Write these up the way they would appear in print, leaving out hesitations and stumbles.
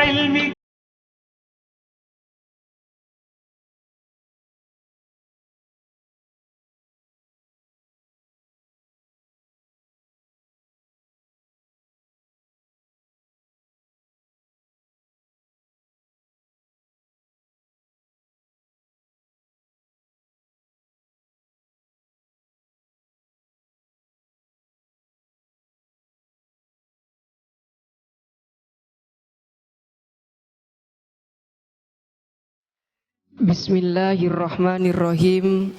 علمك. Bismillahirrahmanirrahim.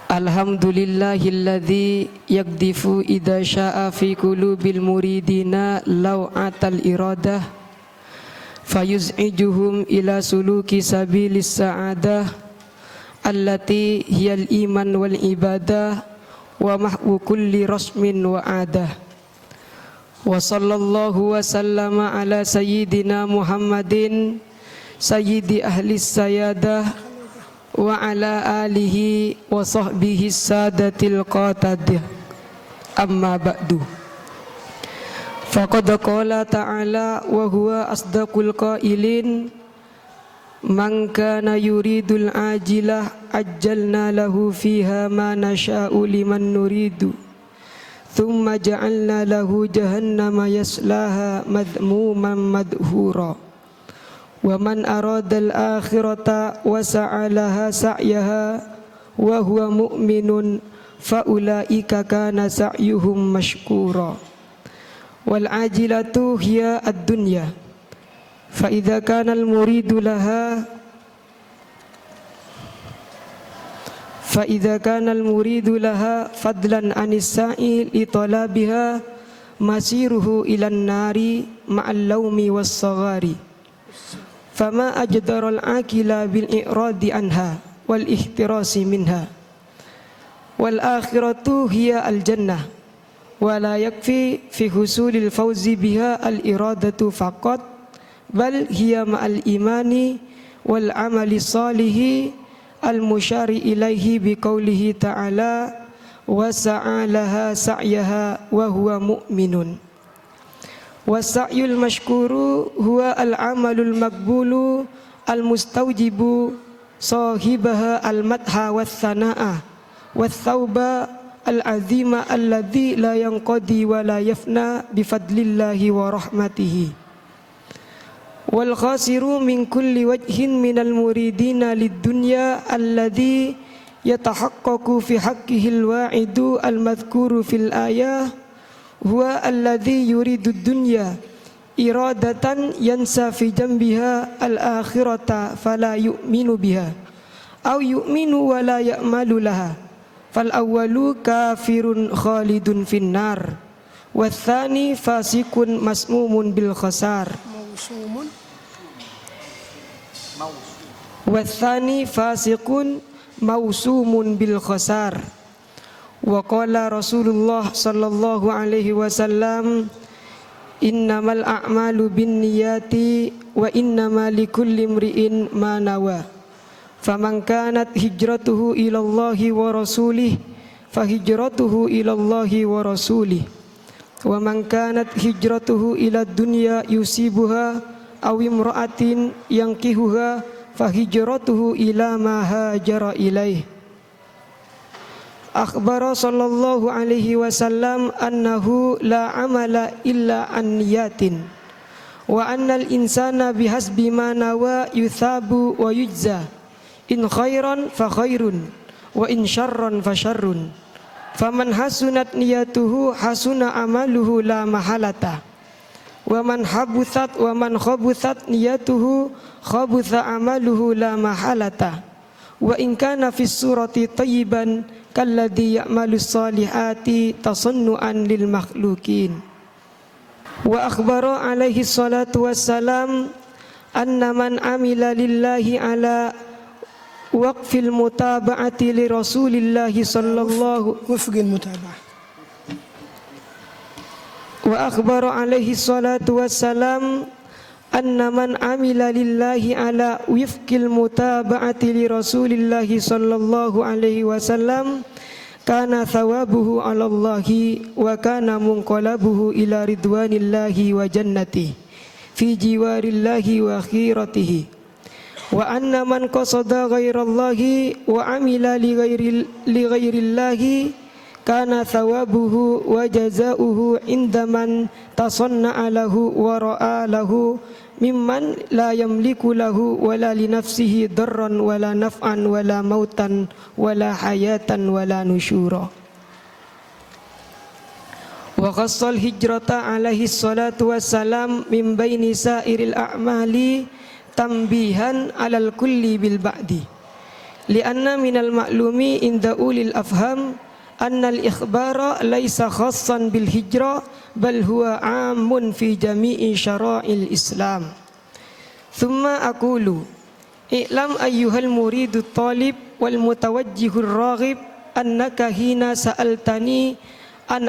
Alhamdulillahilladzi yakdifu idza syaa fi qulubil muridina law'atal iradah fayuz'ijuhum ila suluki sabilis sa'adah allati hiyal iman wal ibadah wa mahwu kulli rasmin wa adah. Wa sallallahu wa sallama ala sayyidina Muhammadin sayyidi ahlis sayadah wa ala alihi wa sahbihi sadatil qatadah. Amma ba'du. Faqad qala ta'ala wa huwa asdaqul qailin man kana yuridul ajilah ajjalna lahu fiha ma nasha'u liman nuridu thumma ja'alna lahu jahannama yaslaha madhmuman madhura. Wa man aradal akhirata wa sa'alaha sa'yaha wa huwa mu'minun fa ulaika kana sa'yuhum mashkura. Wal ajilatu hiya ad-dunya fa idza kana al muridu laha fadlan anis sa'i li talabiha masiruhu ilan nari ma'al laumi was saghari. Fama ajdarul akila bil i'radi anha wal ihtirasi minha. Wal akhiratu hiya al jannah wa la yakfi fi husulil fawzi biha al iradatu faqat bal hiya ma'al imani wal amali salihi al musyari ilaihi bi qoulihi ta'ala wa sa'alaha sa'yaha wa huwa mu'minun. Wasa'yul mashkuru huwa al-amalul maqbulu al-mustawjibu sahibaha al-madha wath-thana'a wath-thawba al-azima alladhi la yanqadi wa la yafna bifadlillahi wa rahmatihi. Wal khasiru min kulli wajhin minal muridina lid-dunya alladhi yatahaqqaqu fi haqqihil wa'idu al-madhkuru fil ayah huwa alladhi yuridu dunya iradatan yansa fi jambiha al-akhirata fala yu'minu biha aw yu'minu wa la ya'malu laha fal awwalu kafirun khalidun finnar wathani fasikun masmumun bil khasar wathani fasikun mausumun bil khasar. Wa qala Rasulullah sallallahu alaihi wasallam innamal a'malu binniyati wa innamal likulli imri'in ma nawa faman kanat hijratuhu ila Allahi wa rasulih fa hijratuhu ila Allahi wa rasulih wa man kanat hijratuhu ila dunya yusibuha aw imra'atin yankihuha fa hijratuhu ila ma hajara ilaih. Akhbara sallallahu alaihi wasallam annahu la amala illa an niyatin wa annal insana bihasbi ma nawa yuthabu wa yujza in khairan fa khairun wa in syarran fa syarrun faman hasunat niyatuhu hasuna amaluhu la mahalata wa man khabuthat niyatuhu khabutha amaluhu la mahalata wa in kana fis surati tayyiban kalladhi ya'malu salihati tasannu'an lil makhlukin. Wa akhbara alaihi salatu wassalam anna man amila lillahi ala waqfil mutaba'ati li rasulillahi sallallahu wafqil mutaba'ah. Wa akhbara alaihi salatu wassalam anna man amila lillahi ala wifqil mutaba'ati li rasulillahi sallallahu alaihi wasallam kana thawabuhu ala Allahi wa kana munqalabuhu ila ridwanillahi wa jannati fi jiwarillahi wa khiratihi wa anna man qasada ghairallahi wa amila li ghairillahi kana thawabuhu wa jazaohu inda man tasanna'a lahu wa ra'a lahu mimman la yamliku lahu wala li nafsihi darran wala naf'an wala mautan wala hayatan wala nusyura. Wa qassal hijrata alaihi salatu wassalam min baini sairil a'mali tambihan alal kulli bil ba'di lianna minal ma'lumi inda ulil afham annal ikhbara laisa khassan bil hijrah bal huwa amun fi jami'i syara'il Islam. Thumma aqulu i'lam ayyuhal muridut talib wal mutawajjihur raghib annaka hina sa'altani an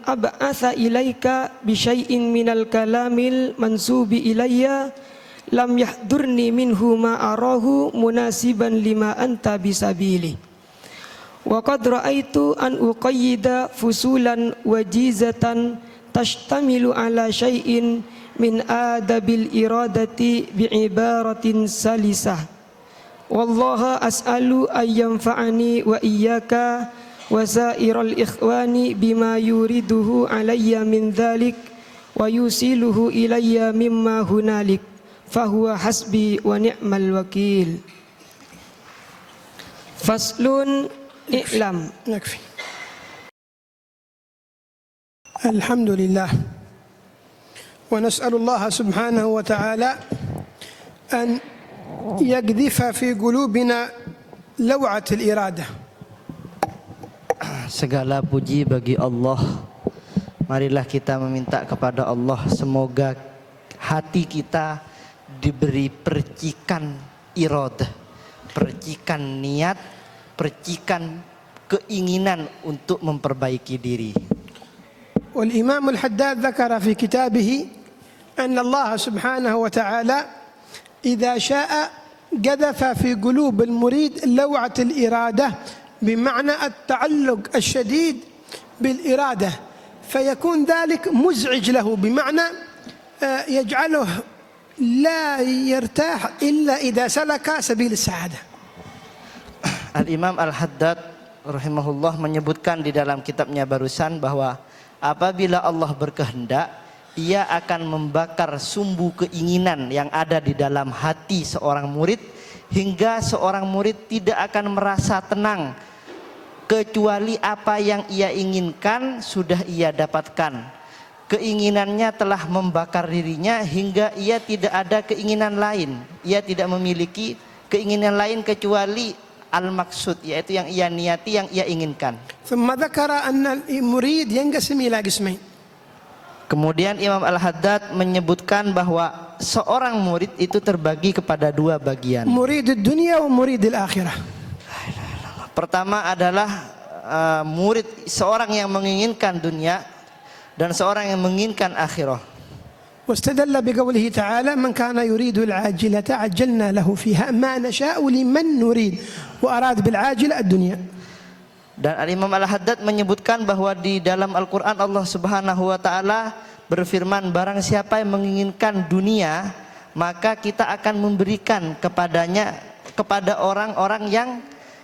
ab'atha ilaika bi syai'in minal kalamil mansubi ilayya lam yahdurni minhu ma arahu munasiban lima anta bisabili. Wa qad ra'aitu an uqayyida fusulan wajizatan tashtamilu ala syai'in min adabil iradati bi'ibaratin salisah. Wallaha as'alu ayyanfa'ani wa iyyaka wa sa'iral ikhwani bima yuriduhu alayya min dhalik wa yusiluhu ilayya mimma hunalik fahuwa hasbi wa ni'mal wakil. Faslun i'lam. يكفي. الحمد لله ونسأل الله سبحانه وتعالى أن يقذف في قلوبنا لوعة الإرادة. Segala puji bagi Allah. Marilah kita meminta kepada Allah semoga hati kita diberi percikan iradah, percikan niat, percikan keinginan untuk memperbaiki diri. والإمام الحداد ذكر في كتابه أن الله سبحانه وتعالى إذا شاء قذف في قلوب المريد لوعة الإرادة بمعنى التعلق الشديد بالإرادة فيكون ذلك مزعج له بمعنى يجعله لا يرتاح إلا إذا سلك سبيل السعادة. Al-Imam Al-Haddad rahimahullah menyebutkan di dalam kitabnya barusan bahwa apabila Allah berkehendak, Ia akan membakar sumbu keinginan yang ada di dalam hati seorang murid hingga seorang murid tidak akan merasa tenang kecuali apa yang ia inginkan sudah ia dapatkan. Keinginannya telah membakar dirinya hingga ia tidak ada keinginan lain. Ia tidak memiliki keinginan lain kecuali al-maksud, yaitu yang ia niati, yang ia inginkan. ثم ذكر أن المريد ينقسم إلى قسمين. Kemudian Imam Al-Haddad menyebutkan bahwa seorang murid itu terbagi kepada dua bagian. مريد الدنيا ومريد الآخرة. Pertama adalah murid seorang yang menginginkan dunia dan seorang yang menginginkan akhirah. واستدل بقوله تعالى من كان يريد العاجلة عجلنا له فيها ما نشاء لمن نريد وأراد بالعاجلة الدنيا. Dan Imam Al-Haddad menyebutkan bahwa di dalam Al-Quran Allah Subhanahu wa Ta'ala berfirman, barang siapa yang menginginkan dunia maka kita akan memberikan kepadanya, kepada orang-orang yang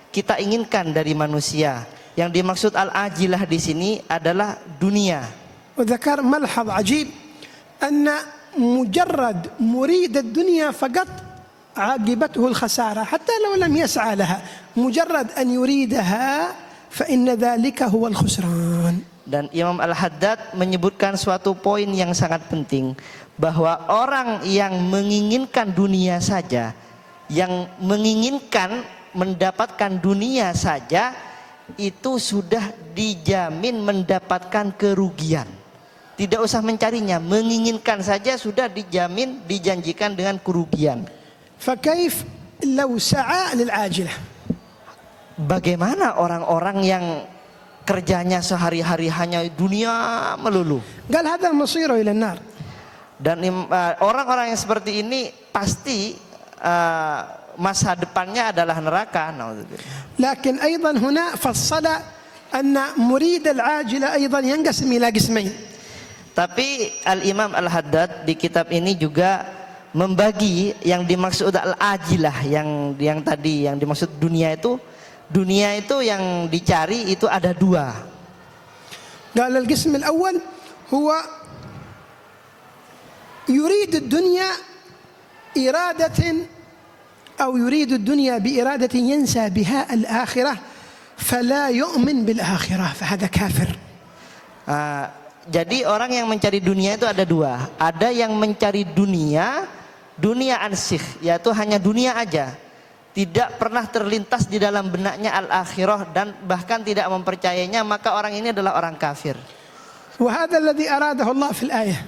kita inginkan dari manusia. Yang dimaksud al-ajilah di sini adalah dunia. وذكر ملحظ عجيب أن مجرد مريد الدنيا فقط عاقبته الخسارة حتى لو لم يسعى لها، مجرد أن يريدها فإن ذلك هو الخسران. Dan Imam Al-Haddad menyebutkan suatu poin yang sangat penting, bahwa orang yang menginginkan dunia saja, yang menginginkan mendapatkan dunia saja, itu sudah dijamin mendapatkan kerugian. Tidak usah mencarinya, menginginkan saja sudah dijamin, dijanjikan dengan kerugian. فكيف لو سعى للعاجلة؟ Bagaimana orang-orang yang kerjanya sehari-hari hanya dunia melulu? قال هذا مصيره إلى النار. Dan orang-orang yang seperti ini pasti masa depannya adalah neraka. لكن أيضا هنا فصل أن مريد العاجلة أيضا ينقسم إلى قسمين. Tapi Al-Imam Al-Haddad di kitab ini juga membagi yang dimaksud al-ajilah, yang tadi yang dimaksud dunia itu yang dicari itu ada dua. قال القسم الأول هو يريد الدنيا إرادة أو يريد الدنيا بإرادة ينسى بها الآخرة فلا يؤمن بالآخرة فهذا كافر. Jadi orang yang mencari dunia itu ada dua. Ada yang mencari dunia ansih, yaitu hanya dunia aja, tidak pernah terlintas di dalam benaknya al-akhirah dan bahkan tidak mempercayainya, maka orang ini adalah orang kafir. وهذا الذي أراده الله في الآية.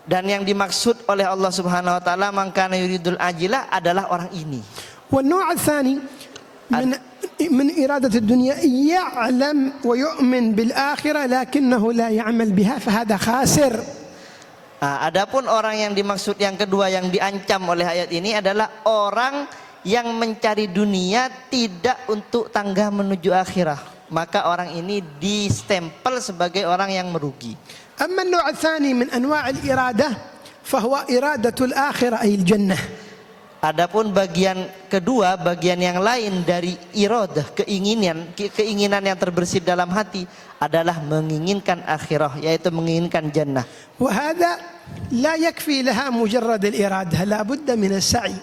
Dan yang dimaksud oleh Allah Subhanahu wa taala man kana yuridul ajilah adalah orang ini. والنوع الثاني من إرادة الدنيا يعلم ويؤمن بالآخرة لكنه لا يعمل بها فهذا خاسر. Adapun orang yang dimaksud yang kedua yang diancam oleh ayat ini adalah orang yang mencari dunia tidak untuk tangga menuju akhirah, maka orang ini distempel sebagai orang yang merugi. أما النوع الثاني من أنواع الإرادة فهو إرادة الآخرة أي الجنة. Adapun bagian kedua, bagian yang lain dari iradah, keinginan yang terbersih dalam hati adalah menginginkan akhirah, yaitu menginginkan jannah. وهذا لا يكفي لها مجرد الإرادة لا بد من السعي.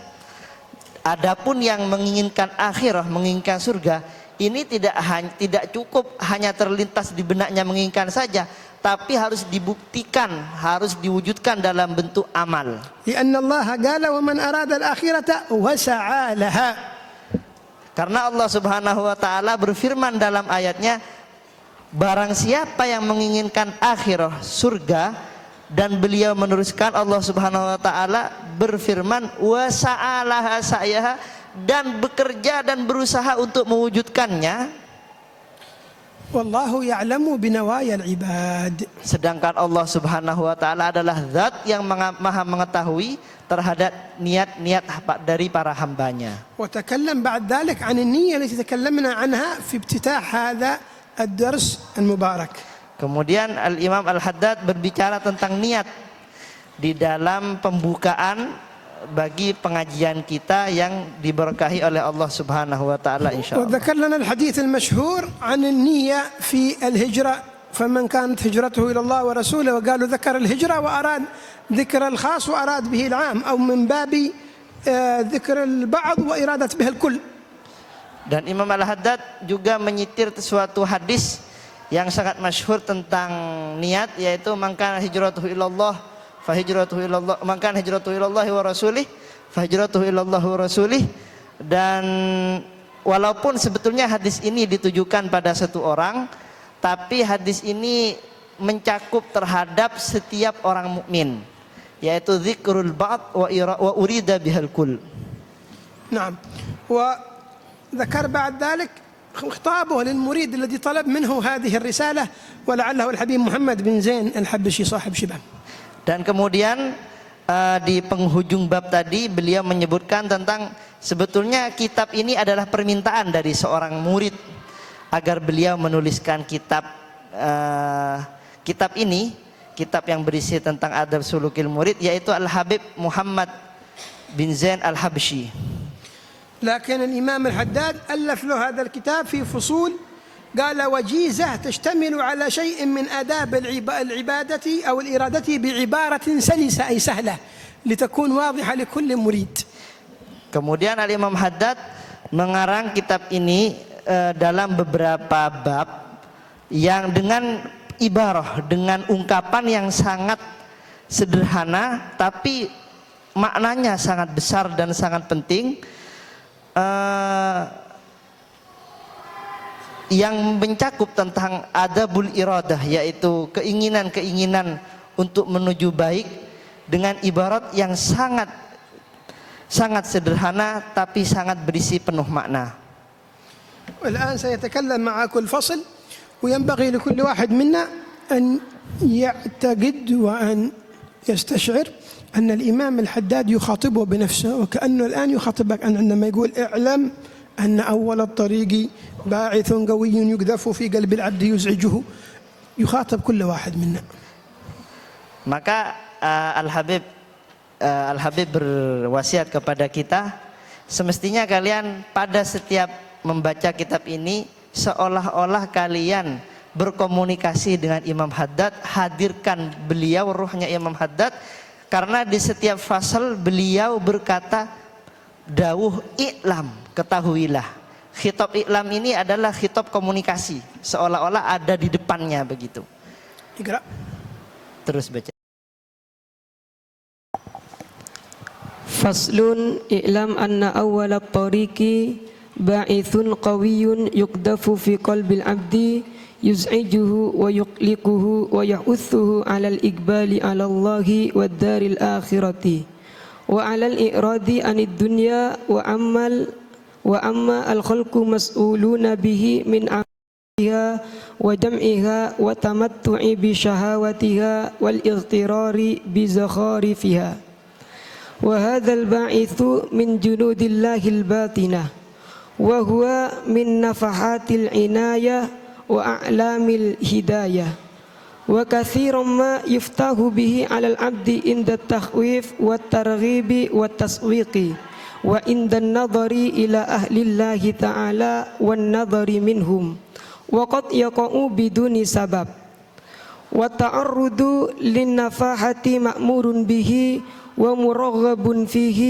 Adapun yang menginginkan akhirah, menginginkan surga, ini tidak cukup hanya terlintas di benaknya menginginkan saja, tapi harus dibuktikan, harus diwujudkan dalam bentuk amal. لأن الله قال ومن أراد الآخرة وسعى لها. Karena Allah Subhanahu wa taala berfirman dalam ayatnya, barang siapa yang menginginkan akhirah, surga, dan beliau meneruskan, Allah Subhanahu wa taala berfirman wasa'alaha sa'yaha, dan bekerja dan berusaha untuk mewujudkannya. Wallahu ya'lamu binawaya al-ibad. Sedangkan Allah Subhanahu wa taala adalah zat yang maha mengetahui terhadap niat-niat dari para hambanya. وتكلم بعد ذلك عن النية التي تكلمنا عنها في افتتاح هذا الدرس المبارك. Kemudian Al-Imam Al-Haddad berbicara tentang niat di dalam pembukaan bagi pengajian kita yang diberkahi oleh Allah Subhanahu wa taala insyaallah. وذكر لنا الحديث المشهور عن النية في الهجرة فمن كانت هجرته إلى الله ورسوله وقالوا ذكر الهجرة وأراد ذكر الخاص وأراد به العام أو من باب ذكر البعض وإرادة به الكل. Dan Imam Al-Haddad juga menyitir suatu hadis yang sangat masyhur tentang niat, yaitu man kana hijratuhu ilallah fahijratuhu ilallah, man kana hijratuhu ilallahi wa rasulih fahijratuhu ilallah wa rasulih. Dan walaupun sebetulnya hadis ini ditujukan pada satu orang, tapi hadis ini mencakup terhadap setiap orang mukmin, yaitu zikrul ba'd wa urida bihal kull. نعم. وذكر بعد ذلك خطابه للمريد الذي طلب منه هذه الرسالة ولعله الحبيب محمد بن زين الحبشي صاحب شباب. Dan kemudian di penghujung bab tadi beliau menyebutkan tentang sebetulnya kitab ini adalah permintaan dari seorang murid agar beliau menuliskan kitab ini, kitab yang berisi tentang adab sulukil murid, yaitu Al-Habib Muhammad bin Zain Al-Habshi. لكن الإمام الحداد ألف له هذا الكتاب في فصول قال وجيزة تشتمل على شيء من آداب العبادة أو الإرادة بعبارة سلسة أي سهلة لتكون واضحة لكل مريد. Kemudian Al-Imam Haddad mengarang kitab ini dalam beberapa bab yang dengan ibarah, dengan ungkapan yang sangat sederhana tapi maknanya sangat besar dan sangat penting, yang mencakup tentang adabul iradah, yaitu keinginan-keinginan untuk menuju baik dengan ibarat yang sangat sederhana tapi sangat berisi penuh makna. والآن سيتكلم مع كل فصل وينبغي لكل واحد منا أن يعتقد وأن يستشعر أن الإمام الحداد يخاطبه بنفسه وكأنه الآن يخاطبك عندما يقول اعلم أن أول الطريق باعث قوي يقذف في قلب العبد يزعجه. يخاطب كل واحد منا. Maka Al-Habib berwasiat kepada kita, semestinya kalian pada setiap membaca kitab ini seolah-olah kalian berkomunikasi dengan Imam Haddad, hadirkan beliau, ruhnya Imam Haddad, karena di setiap fasal beliau berkata dawuh i'lam, ketahuilah. Khitab i'lam ini adalah khitab komunikasi, seolah-olah ada di depannya begitu. Ikra. Terus baca. Faslun i'lam anna awwal at-tariqi ba'ithun qawiyyun yuqdafu fi qalbil abdi yuz'ijuhu wa yuqliquhu wa yahuthuhu 'alal iqbali 'ala Allahi wad daril akhirati wa 'alal i'radi 'anid dunya wa amma al-khalqu mas'uluna bihi min amaliha wa jam'iha wa tamattu'i bi syahawatiha wal ightirari bi zakharifiha. وهذا الباعث من جنود الله الباطنة وهو من نفحات العناية وأعلام الهداية وكثيرا ما يفتح به على العبد عند التخويف والترغيب والتسويق وعند النظر إلى أهل الله تعالى والنظر منهم وقد يقع بدون سبب والتعرض للنفاحة مأمور به ومرغب فيه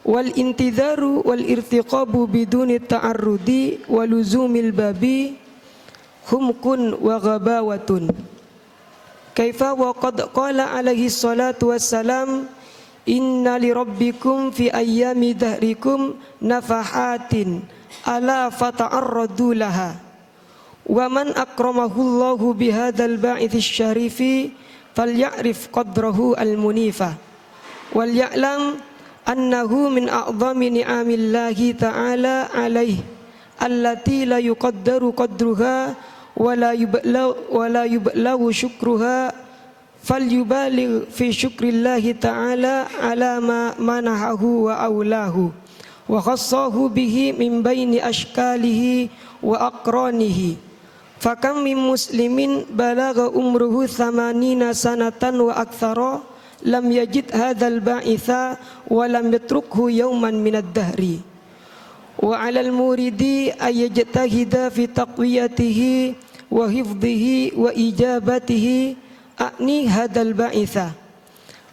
والانتظار والارتقاب بدون التعرض ولزوم الباب خمق وغباوة كيف وقد قال عليه الصلاة والسلام إن لربكم في أيام دهركم نفحات ألا فتعرضوا لها ومن أكرمه الله بهذا الباعث الشريف فليعرف قدره المنيفة وليعلم أنه من أعظم نعم الله تعالى عليه التي لا يقدر قدرها ولا يبلغ شكرها فليبالغ في شكر الله تعالى على ما منحه وأولاه وخصه به من بين أشكاله وأقرانه فكم من مسلم بلغ عمره 80 سنة وأكثر لم يجد هذا الباعث ولم يتركه يوما من الدهر وعلى المورد أن يجتهد في تقويته وحفظه وإجابته أعني هذا الباعث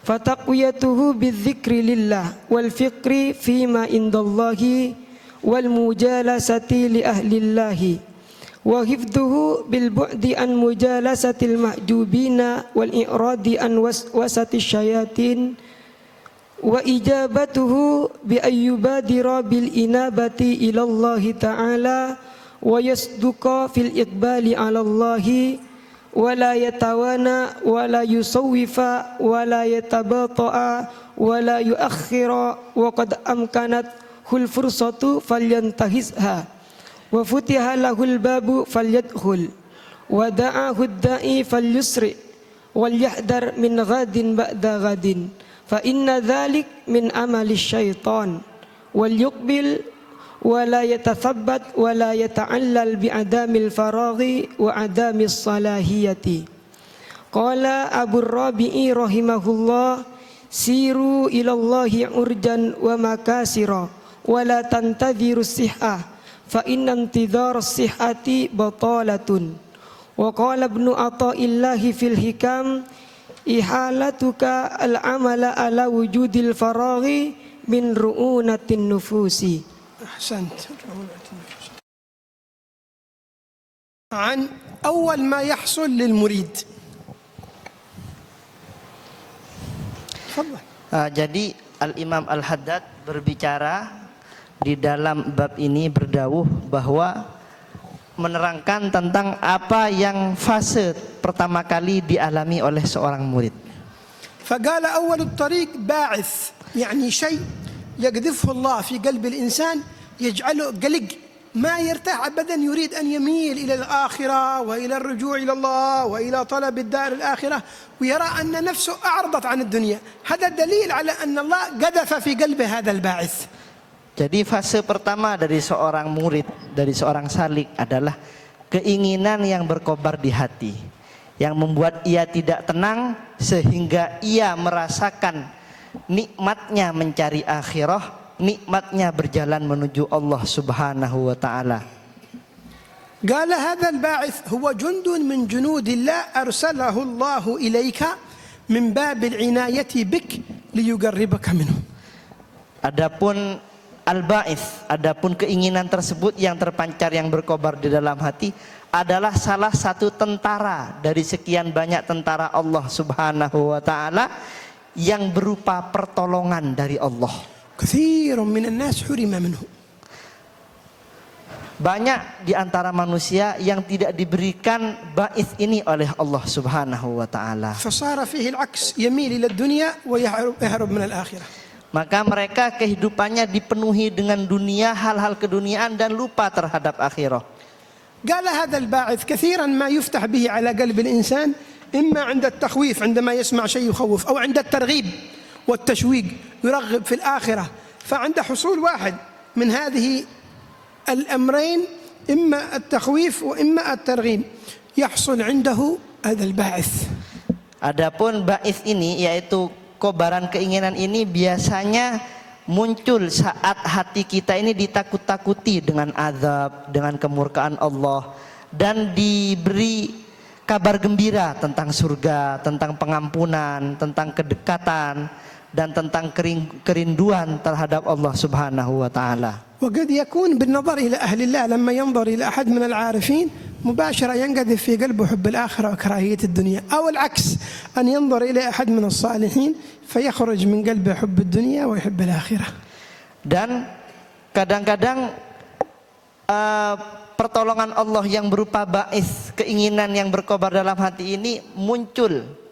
فتقويته بالذكر لله والفكر فيما عند الله والمجالسة لأهل الله وحفظه بالبعد عن مجالسة المحجوبين والإعراض عن وسوسة الشياطين وإجابته بأن يبادر بالإنابة إلى الله تعالى ويصدق في الإقبال على الله ولا يتوانى ولا يسوف ولا يتباطأ ولا يؤخر وقد أمكنته الفرصة فلينتهزها وفتح له الباب فليدخل ودعاه الداعي فليسرع وليحذر من غد بعد غد فإن ذلك من عمل الشيطان وليقبل ولا يتثبت ولا يتعلل بعدم الفراغ وعدم الصلاحية قال أبو الربيع رحمه الله سيروا إلى الله عرجا ومكاسرا ولا تنتظروا الصحة فإن انتظار الصحة بطالة وقال ابن عطاء الله في الحكم إحالتك العمل على وجود الفراغ من رؤونة النفوس. أحسنت. عن أول ما يحصل للمريد. تفضل. Jadi Al-Imam Al-Haddad berbicara di dalam bab ini berdawuh bahwa menerangkan tentang apa yang fase pertama kali dialami oleh seorang murid. فقال أول الطريق باعث يعني شيء يقذفه الله في قلب الإنسان يجعله قلق ما يرتاح أبدا يريد أن يميل إلى الآخرة وإلى الرجوع إلى الله وإلى طلب الدار الآخرة ويرى أن نفسه أعرضت عن الدنيا هذا دليل على أن الله قذف في قلبه هذا الباعث. Jadi fase pertama dari seorang murid, dari seorang salik adalah keinginan yang berkobar di hati. yang membuat ia tidak tenang sehingga ia merasakan nikmatnya mencari akhirah, nikmatnya berjalan menuju Allah Subhanahu wa taala. قال هذا الباعث هو جند من جنود الله أرسله الله إليك من باب العناية بك ليقربك منه. Adapun al-ba'its, adapun keinginan tersebut yang terpancar, yang berkobar di dalam hati adalah salah satu tentara dari sekian banyak tentara Allah Subhanahu wa taala yang berupa pertolongan dari Allah. كثير من الناس حرم منه. Banyak di antara manusia yang tidak diberikan ba'its ini oleh Allah Subhanahu wa taala. فصار فيه العكس يميل إلى الدنيا ويهرب من الآخرة. Maka mereka kehidupannya dipenuhi dengan dunia, hal-hal keduniaan dan lupa terhadap akhirah. قال هذا الباعث كثيرا ما يفتح به على قلب الإنسان إما عند التخويف عندما يسمع شيء يخوف أو عند الترغيب والتشويق يرغب في الآخرة. فعند حصول واحد من هذه الأمرين إما التخويف وإما الترغيب يحصل عنده هذا الباعث. Adapun ba'its ini, yaitu kobaran keinginan ini, biasanya muncul saat hati kita ini ditakut-takuti dengan azab, dengan kemurkaan Allah, dan diberi kabar gembira tentang surga, tentang pengampunan, tentang kedekatan, dan tentang kerinduan terhadap Allah Subhanahu wa taala. وقد يكون بالنظر إلى أهل الله لما ينظر إلى أحد من العارفين مباشرة ينقذف في قلبه حب الآخرة وكراهية الدنيا، أو العكس أن ينظر إلى أحد من الصالحين فيخرج من قلبه حب الدنيا ويحب الآخرة. Dan kadang-kadang pertolongan Allah yang berupa ba'its, keinginan yang berkobar dalam hati ini muncul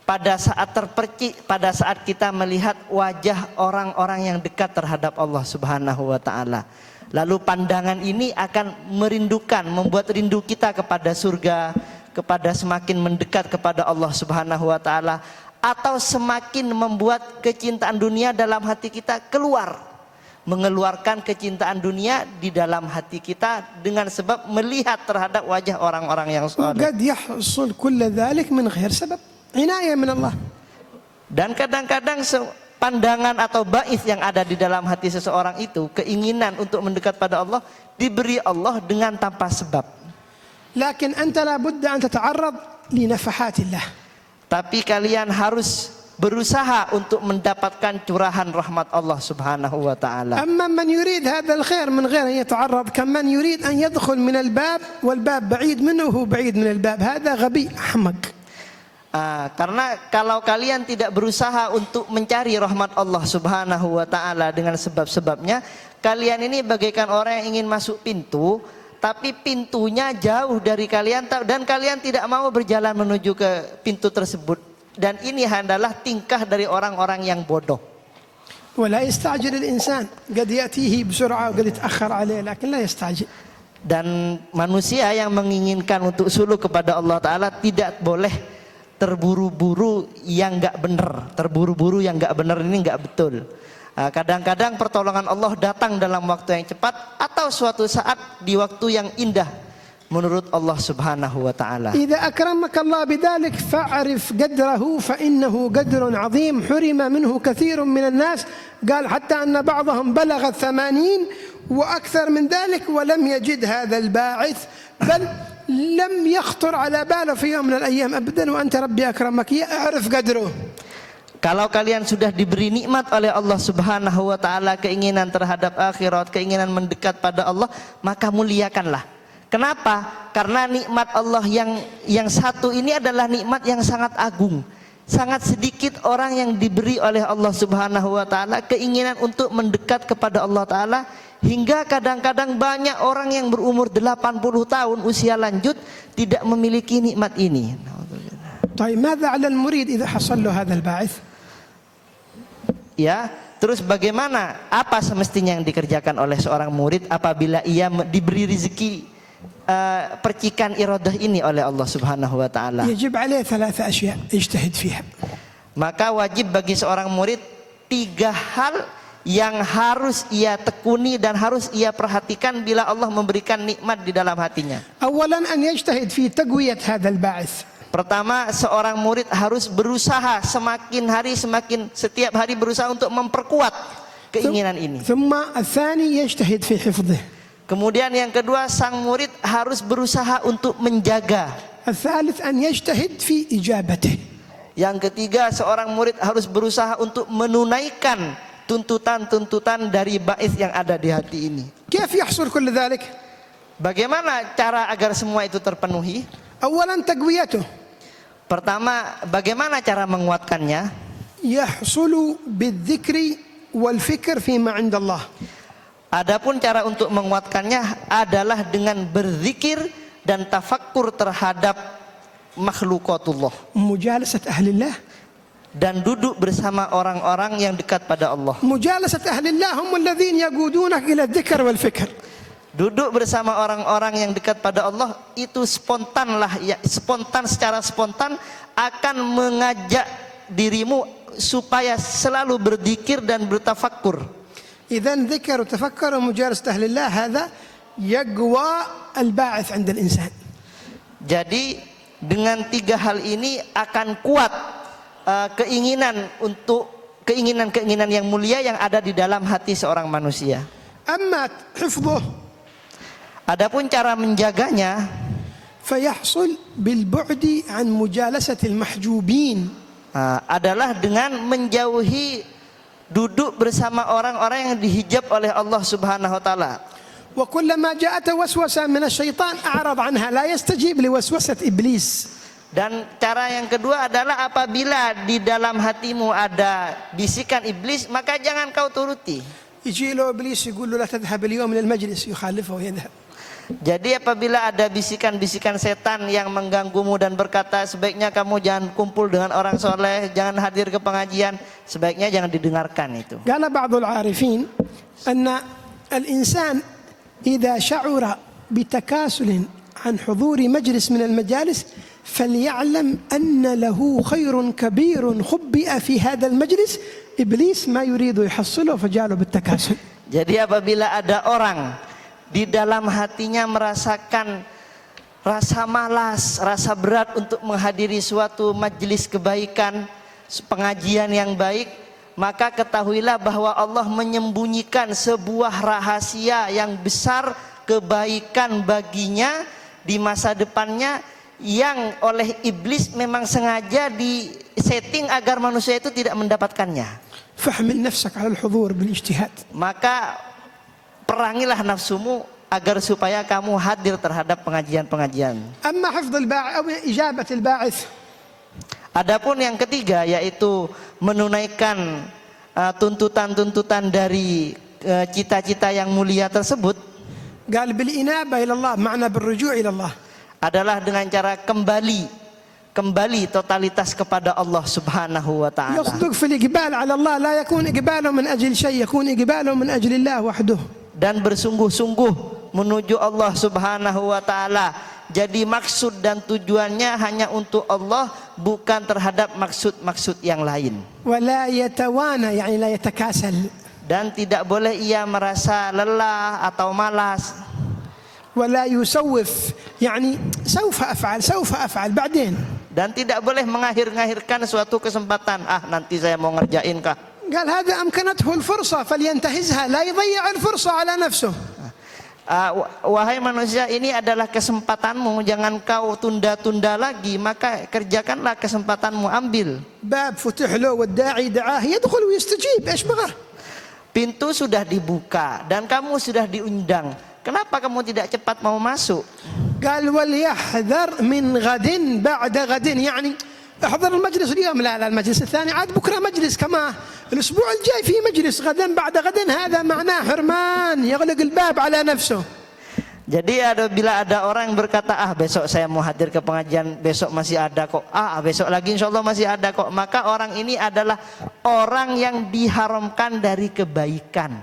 pada saat terpercik, pada saat kita melihat wajah orang-orang yang dekat terhadap Allah Subhanahu wa taala. Lalu pandangan ini akan merindukan, membuat rindu kita kepada surga, kepada semakin mendekat kepada Allah Subhanahu wa taala, atau semakin membuat kecintaan dunia dalam hati kita keluar, mengeluarkan kecintaan dunia di dalam hati kita dengan sebab melihat terhadap wajah orang-orang yang saleh. وقد يحصل كل ذلك من غير سبب عناية من الله. Dan kadang-kadang pandangan atau ba'its yang ada di dalam hati seseorang itu, keinginan untuk mendekat pada Allah, diberi Allah dengan tanpa sebab. لكن أنت لا بد أن تتعرض لنفحات الله. Tapi kalian harus berusaha untuk mendapatkan curahan rahmat Allah Subhanahu wa taala. أما من يريد هذا الخير من غير أن يتعرض كمن يريد أن يدخل من الباب والباب بعيد منه وهو بعيد من الباب، هذا غبي أحمق. Karena kalau kalian tidak berusaha untuk mencari rahmat Allah Subhanahu wa taala dengan sebab-sebabnya, kalian ini bagaikan orang yang ingin masuk pintu, tapi pintunya jauh dari kalian dan kalian tidak mau berjalan menuju ke pintu tersebut. Dan ini adalah tingkah dari orang-orang yang bodoh. ولا يستعجل الإنسان قد يأتيه بسرعة وقد يتأخر عليه لكن لا يستعجل. Dan manusia yang menginginkan untuk suluk kepada Allah taala tidak boleh terburu-buru yang enggak benar. Terburu-buru yang enggak benar ini enggak betul. Kadang-kadang pertolongan Allah datang dalam waktu yang cepat atau suatu saat di waktu yang indah menurut Allah Subhanahu wa taala. إذا أكرمك الله بذلك فاعرف قدره فإنه قدر عظيم حرم منه كثير من الناس، قال حتى أن بعضهم بلغ 80 وأكثر من ذلك ولم يجد هذا الباعث، بل لم يخطر على باله في يوم من الأيام أبدا وأنت ربي أكرمك اعرف قدره. Kalau kalian sudah diberi nikmat oleh Allah Subhanahu wa taala, keinginan terhadap akhirat, keinginan mendekat pada Allah, maka muliakanlah. Kenapa? Karena nikmat Allah yang satu ini adalah nikmat yang sangat agung. Sangat sedikit orang yang diberi oleh Allah Subhanahu wa taala keinginan untuk mendekat kepada Allah taala, hingga kadang-kadang banyak orang yang berumur 80 tahun usia lanjut tidak memiliki nikmat ini. طيب ماذا على المريد إذا حصل له هذا الباعث؟ Ya, terus bagaimana, apa semestinya yang dikerjakan oleh seorang murid apabila ia diberi rezeki percikan iradah ini oleh Allah Subhanahu wa taala? يجب عليه 3 أشياء يجتهد فيها. Maka wajib bagi seorang murid 3 hal yang harus ia tekuni dan harus ia perhatikan bila Allah memberikan nikmat di dalam hatinya. أولا أن يجتهد في تقوية هذا الباعث. Pertama, seorang murid harus berusaha setiap hari berusaha untuk memperkuat keinginan ini. ثم الثاني يجتهد في حفظه. Kemudian yang kedua, sang murid harus berusaha untuk menjaga. الثالث أن يجتهد في إجابته. Yang ketiga, seorang murid harus berusaha untuk menunaikan tuntutan-tuntutan dari baiz yang ada di hati ini. كيف يحصل كل ذلك؟ Bagaimana cara agar semua itu terpenuhi? أولا تقويته. Pertama, bagaimana cara menguatkannya? يحصل بالذكر والفكر فيما عند الله. Adapun cara untuk menguatkannya adalah dengan berzikir dan tafakkur terhadap makhlukatullah, مجالسة أهل الله. dan duduk bersama orang-orang yang dekat pada Allah. مجالسة أهل الله هم الذين يقودونك إلى الذكر والفكر. Duduk bersama orang-orang yang dekat pada Allah itu secara spontan akan mengajak dirimu supaya selalu berzikir dan bertafakkur. إذن ذكر وتفكر ومجالسة أهل الله هذا يقوى الباعث عند الإنسان. Jadi dengan tiga hal ini akan kuat keinginan yang mulia yang ada di dalam hati seorang manusia. أما حفظه Adapun cara menjaganya فيحصل بالبعد عن مجالسة المحجوبين. adalah dengan menjauhi duduk bersama orang-orang yang dihijab oleh Allah Subhanahu wa taala. وكلما جاءت وسوسة من الشيطان أعرض عنها لا يستجيب لوسوسة إبليس. Dan cara yang kedua adalah apabila di dalam hatimu ada bisikan iblis, maka jangan kau turuti. يجي له إبليس يقول له لا تذهب اليوم إلى المجلس يخالفه ويذهب. Jadi apabila ada bisikan-bisikan setan yang mengganggumu dan berkata sebaiknya kamu jangan kumpul dengan orang soleh, jangan hadir ke pengajian, sebaiknya jangan didengarkan itu. قال بعض العارفين أن الإنسان إذا شعر بتكاسل عن حضور مجلس من المجالس فليعلم أن له خير كبير خبئ في هذا المجلس إبليس ما يريد يحصله فجاله بالتكاسل. Jadi apabila ada orang di dalam hatinya merasakan rasa malas, rasa berat untuk menghadiri suatu majelis kebaikan, pengajian yang baik, maka ketahuilah bahwa Allah menyembunyikan sebuah rahasia yang besar kebaikan baginya di masa depannya yang oleh iblis memang sengaja disetting agar manusia itu tidak mendapatkannya. فاحمل نفسك على الحضور بالاجتهاد. Maka perangilah nafsumu agar supaya kamu hadir terhadap pengajian-pengajian. أما حفظ الباعث أو إجابة الباعث. Adapun yang ketiga yaitu menunaikan tuntutan-tuntutan dari cita-cita yang mulia tersebut. قال بالإنابة إلى الله معنى بالرجوع إلى الله. Adalah dengan cara kembali totalitas kepada Allah Subhanahu wa taala. يصدق في الإقبال على الله لا يكون إقباله من أجل شيء يكون إقباله من أجل الله وحده. Dan bersungguh-sungguh menuju Allah Subhanahu wa taala. Jadi maksud dan tujuannya hanya untuk Allah, bukan terhadap maksud-maksud yang lain. ولا يتوانى يعني لا يتكاسل. Dan tidak boleh ia merasa lelah atau malas. ولا يسوف يعني سوف أفعل بعدين. Dan tidak boleh mengakhir-akhirkan suatu kesempatan. Nanti saya mau ngerjain kah. قال هذا أمكنته الفرصة فلينتهزها لا يضيع الفرصة على نفسه. Wahai manusia, ini adalah kesempatanmu, jangan kau tunda-tunda lagi, maka kerjakanlah kesempatanmu, ambil. باب فتح له والداعي دعاه يدخل ويستجيب إيش بغى. Pintu sudah dibuka dan kamu sudah diundang. Kenapa kamu tidak cepat mau masuk? قال وليحذر من غد بعد غد يعني احضر المجلس اليوم لا المجلس الثاني عاد بكره مجلس كمان الاسبوع الجاي في مجلس غدا بعد غد هذا معناه حرمان يغلق الباب على نفسه. Jadi bila ada orang yang berkata besok saya mau hadir ke pengajian, besok masih ada kok, besok lagi insya Allah masih ada kok, maka orang ini adalah orang yang diharamkan dari kebaikan,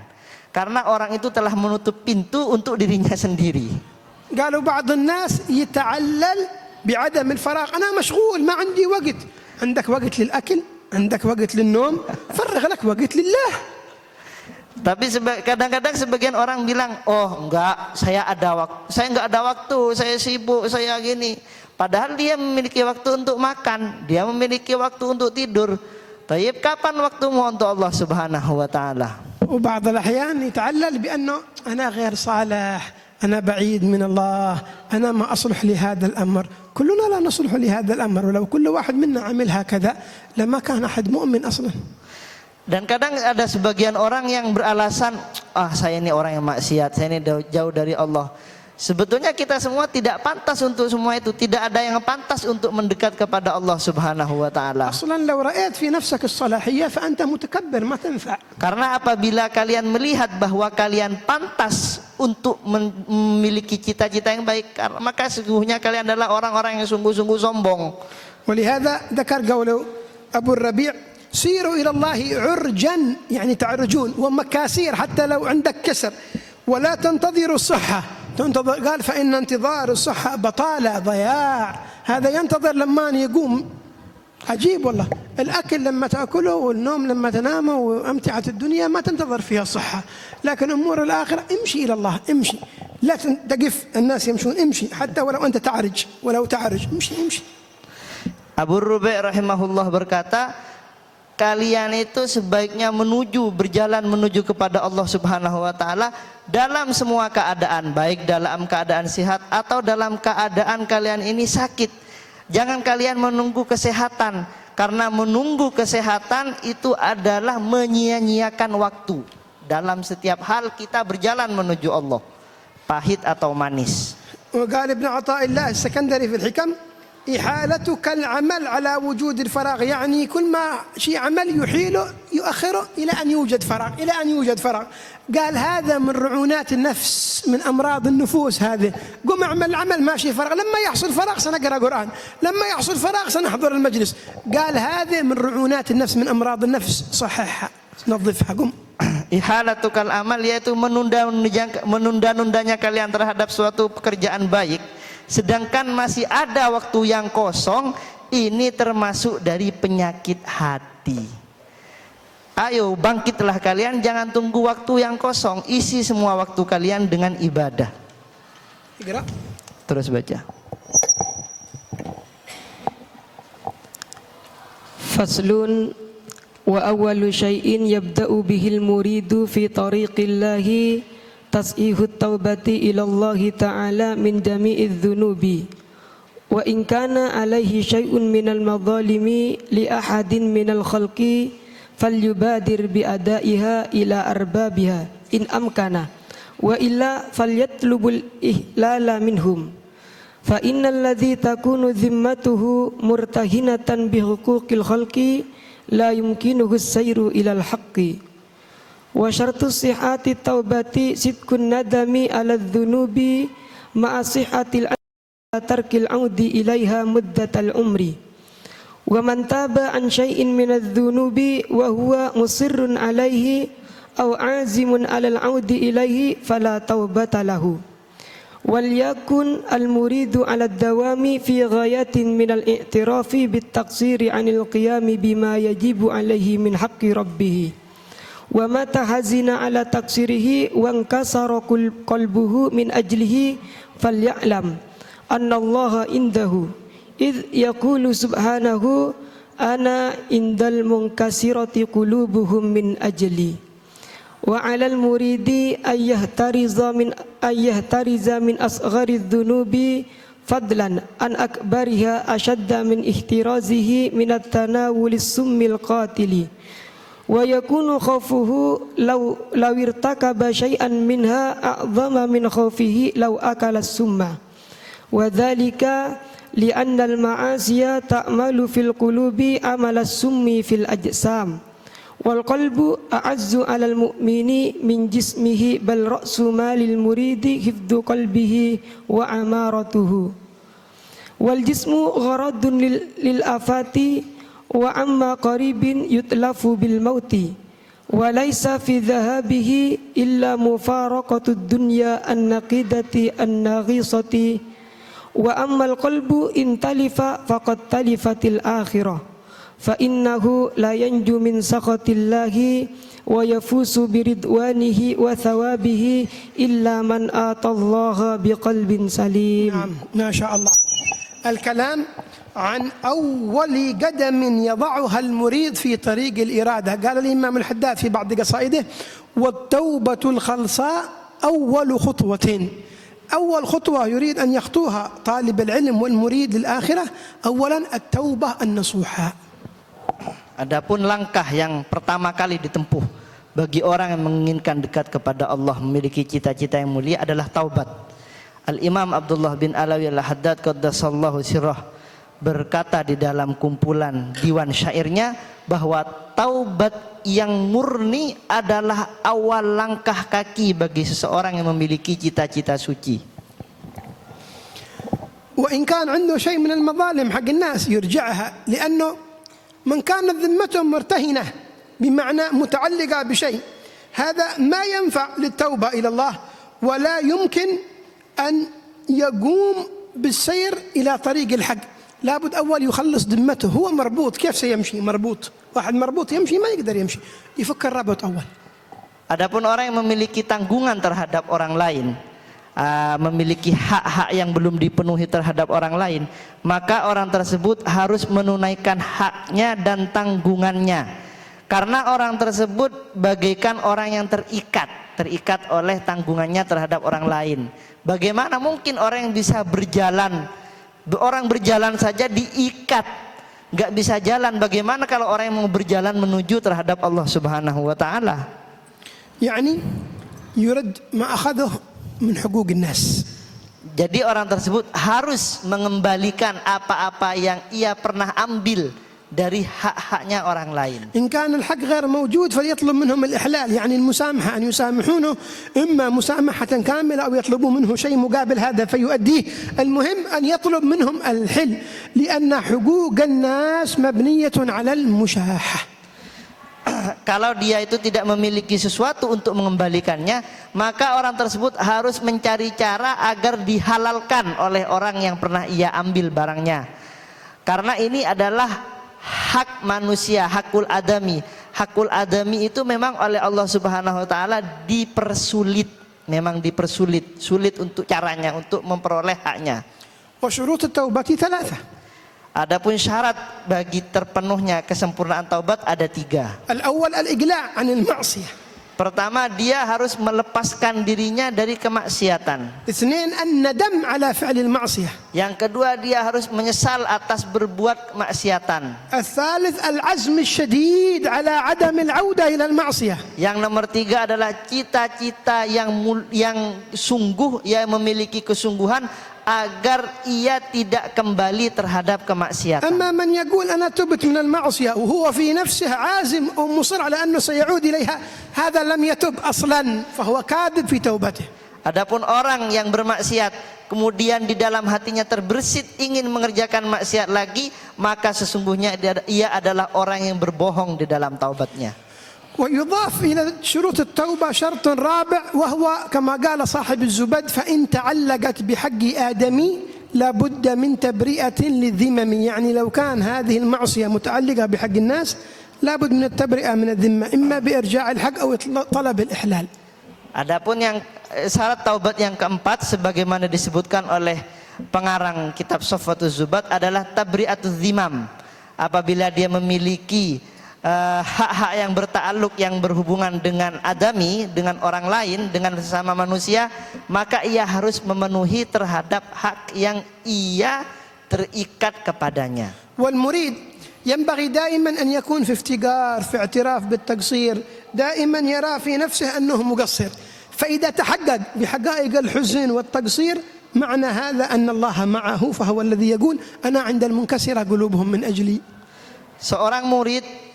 karena orang itu telah menutup pintu untuk dirinya sendiri. قالوا بعض الناس يتعلل بعدم الفراغ أنا مشغول ما عندي وقت. عندك وقت للأكل عندك وقت للنوم فرغ لك وقت لله. Tapi kadang-kadang sebagian orang bilang, enggak, saya enggak ada waktu, saya sibuk, saya gini. Padahal dia memiliki waktu untuk makan, dia memiliki waktu untuk tidur. Tayyib, kapan waktumu untuk Allah Subhanahu wa taala? وبعض الأحيان يتعلل بأنه أنا غير صالح، أنا بعيد من الله، أنا ما أصلح لهذا الأمر. كلنا لا نصلح لهذا الأمر، ولو كل واحد منا عمل هكذا لما كان أحد مؤمن أصلا. Dan kadang ada sebagian orang yang beralasan, saya ini orang yang maksiat, saya ini jauh dari Allah. Sebetulnya kita semua tidak pantas untuk semua itu. Tidak ada yang pantas untuk mendekat kepada Allah Subhanahu wa taala. أصلا لو رأيت في نفسك الصلاحية فأنت متكبر ما تنفع. Karena apabila kalian melihat bahwa kalian pantas untuk memiliki cita-cita yang baik, maka sesungguhnya kalian adalah orang-orang yang sungguh-sungguh sombong. ولهذا ذكر قوله أبو الربيع: سيروا إلى الله عرجا، يعني تعرجون ومكاسير حتى لو عندك كسر، ولا تنتظروا الصحة. قال فإن انتظار الصحة بطالة ضياع. هذا ينتظر لما يقوم. عجيب والله، الأكل لما تأكله والنوم لما تنامه وأمتعة الدنيا ما تنتظر فيها الصحة، لكن أمور الآخرة امشي إلى الله، امشي، لا تقف الناس يمشون، امشي حتى ولو أنت تعرج، ولو تعرج امشي. Abu Rubai rahimahullah berkata, kalian itu sebaiknya berjalan menuju kepada Allah Subhanahu wa taala dalam semua keadaan, baik dalam keadaan sehat atau dalam keadaan kalian ini sakit. Jangan kalian menunggu kesehatan, karena menunggu kesehatan itu adalah menyia-nyiakan waktu. Dalam setiap hal kita berjalan menuju Allah, pahit atau manis. وقال ابن عطاء الله السكندري في الحكم: إحالتك العمل على وجود الفراغ، يعني كل ما شيء عمل يحيله يؤخره إلى أن يوجد فراغ، قال هذا من رعونات النفس، من أمراض النفوس. هذه قم اعمل العمل ماشي فراغ، لما يحصل فراغ سنقرأ قرآن، لما يحصل فراغ سنحضر المجلس. قال هذه من رعونات النفس، من أمراض النفس، صححها نظفها قم. Ihalatukal amal, yaitu menunda-nundanya kalian terhadap suatu pekerjaan baik, sedangkan masih ada waktu yang kosong. Ini termasuk dari penyakit hati. Ayo bangkitlah kalian, jangan tunggu waktu yang kosong, isi semua waktu kalian dengan ibadah. Terus baca. Faslun wa awwalu syai'in yabda'u bihil muridu fi tariqillahi tas'ihut taubati ilallahi ta'ala min jami'idz dzunubi wa in kana alaihi syai'un minal madhalimi li ahadin minal khalqi falyubadir bi adaiha ila arbabiha in amkana wa illa falyatlubul ihlala minhum fa innal ladzi takunu zimmatuhu murtahinatan bi huquqil khalqi la yumkinuhu sayru ilal haqqi wa syartu sihhati taubati sidqun nadami ala dzunubi ma'a sihhatil tarkil audi ilaiha muddatal umri wa man taba an syai'in minadz dzunubi wa huwa musirrun alaihi aw azimun alal audi ilaihi fala taubata lahu wal yakun al muridu ala dawami fi ghayatin minal i'tirafi bit taqsiri anil qiyami bima yajibu alaihi min haqqi rabbih wa mata hazina ala taqsirihi wa inkasara qalbuhu min ajlihi falyalam annallaha indahu idh yaqulu subhanahu ana indal munkasirati qulubuhum min ajli wa 'alal muridi ayyahtariza min asghariz dzunubi fadlan an akbariha ashadda min ihtirazihi min at-tanawulis summil qatili wa yakunu khawfuhu law irtakaba syai'an minha a'dhama min khawfihi law akala summa wa dzalika li'anna al-ma'asiya ta'malu fil qulubi amalas summi fil ajsam wal qalbu a'azzu 'alal mu'mini min jismihi bal ra'su malil muridi hifdzu qalbihi wa amaratuhu wal jismu gharadun lil afati wa amma qaribin yutlafu bil mauti wa laysa fi dhahabihi illa mufaraqatud dunya an-naqidati an-naghisati wa ammal qalbu in talifa faqad talifatil akhirah fa innahu la yanju min sakhatillahi wa yafusu biridwanihi wa thawabihi illa man atallaha biqalbin salim. نعم ما شاء الله. الكلام عن أول قدم يضعها المريد في طريق الإرادة. قال الإمام الحداد في بعض قصائده: والتوبة الخلصاء أول خطوة. أول خطوة يريد أن يخطوها طالب العلم والمريد للآخرة أولا التوبة النصوحة. Adapun langkah yang pertama kali ditempuh bagi orang yang menginginkan dekat kepada Allah, memiliki cita-cita yang mulia adalah taubat. Al-Imam Abdullah bin Alawi Al-Haddad qaddasallahu sirrah berkata di dalam kumpulan diwan syairnya bahwa taubat yang murni adalah awal langkah kaki bagi seseorang yang memiliki cita-cita suci. وإن كان عنده شيء من المظالم حق الناس يرجعها، لأنه من كانت ذمته مرتهنة بمعنى متعلقة بشيء، هذا ما ينفع للتوبة إلى الله، ولا يمكن أن يقوم بالسير إلى طريق الحق. لابد أول يخلص ذمته، هو مربوط، كيف سيمشي مربوط؟ واحد مربوط يمشي ما يقدر يمشي، يفك الرابط أول. Adapun orang yang memiliki tanggungan terhadap orang lain, memiliki hak-hak yang belum dipenuhi terhadap orang lain, maka orang tersebut harus menunaikan haknya dan tanggungannya. Karena orang tersebut bagaikan orang yang terikat oleh tanggungannya terhadap orang lain. Bagaimana mungkin orang yang bisa berjalan, orang berjalan saja diikat, nggak bisa jalan. Bagaimana kalau orang yang mau berjalan menuju terhadap Allah Subhanahu wa taala? يعني يرد ما أخذه min huquqin nas. Jadi orang tersebut harus mengembalikan apa-apa yang ia pernah ambil dari hak-haknya orang lain. إن كان الحق غير موجود فليطلب منهم الإحلال، يعني المسامحة، أن يسامحونه إما مسامحة كاملة أو يطلبوا منه شيء مقابل هذا فيؤديه. المهم أن يطلب منهم الحل، لأن حقوق الناس مبنية على المشاحة. Kalau dia itu tidak memiliki sesuatu untuk mengembalikannya, maka orang tersebut harus mencari cara agar dihalalkan oleh orang yang pernah ia ambil barangnya. Karena ini adalah hak manusia, hakul adami. Hakul adami itu memang oleh Allah Subhanahu wa taala dipersulit, memang dipersulit, sulit untuk caranya untuk memperoleh haknya. وشروط التوبة ثلاثة. Adapun syarat bagi terpenuhnya kesempurnaan taubat ada 3. الأول الإقلاع عن المعصية. Pertama, dia harus melepaskan dirinya dari kemaksiatan. 2 الندم على فعل المعصية. Yang kedua, dia harus menyesal atas berbuat kemaksiatan. 3 العزم الشديد على عدم العودة إلى المعصية. Yang nomor 3 adalah cita-cita yang sungguh, yang memiliki kesungguhan agar ia tidak kembali terhadap kemaksiatan. أما من يقول أنا تبت من المعصية وهو في نفسه عازم أو مصر على أنه سيعود إليها، هذا لم يتب أصلا، فهو كاذب في توبته. Adapun orang yang bermaksiat kemudian di dalam hatinya terbersit ingin mengerjakan maksiat lagi, maka sesungguhnya ia adalah orang yang berbohong di dalam taubatnya. ويضاف إلى شروط التوبة شرط رابع، وهو كما قال صاحب الزبد: فإن تعلقت بحق آدمي لابد من تبرئة للذمم. يعني لو كان هذه المعصية متعلقة بحق الناس لابد من التبرئة من الذمة، إما بإرجاع الحق أو طلب الإحلال. Adapun yang syarat taubat yang keempat sebagaimana disebutkan oleh pengarang kitab Safwatuz Zubat adalah tabri'atuz zimam. Apabila dia memiliki hak-hak yang bertakluk, yang berhubungan dengan adami, dengan orang lain, dengan sesama manusia, maka ia harus memenuhi terhadap hak yang ia terikat kepadanya. والمريد ينبغي دائما أن يكون في افتقار، في اعتراف بالتقصير، دائما يرى في نفسه أنه مقصر، فإذا تحقق بحقائق الحزن والتقصير معنى هذا أن الله معه، فهو الذي يقول أنا عند المنكسرة قلوبهم من أجلي. Seorang murid